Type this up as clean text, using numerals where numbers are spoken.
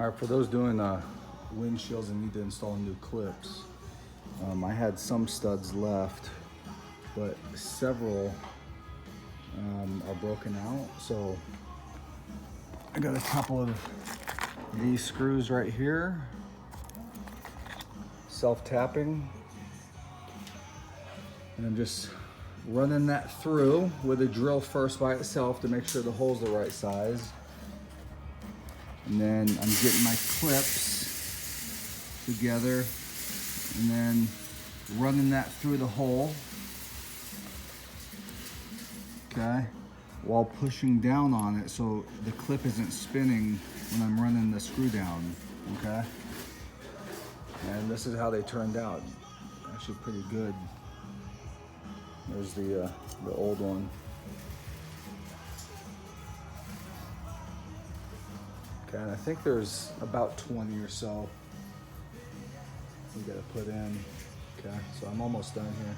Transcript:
All right, for those doing windshields and need to install new clips, I had some studs left, but several are broken out. So I got a couple of these screws right here, self-tapping, and I'm just running that through with a drill first by itself to make sure the hole's the right size. And then I'm getting my clips together and then running that through the hole, okay, while pushing down on it so the clip isn't spinning when I'm running the screw down, okay? And this is how they turned out. Actually pretty good. There's the old one. Okay, and I think there's about 20 or so we gotta put in. Okay, so I'm almost done here.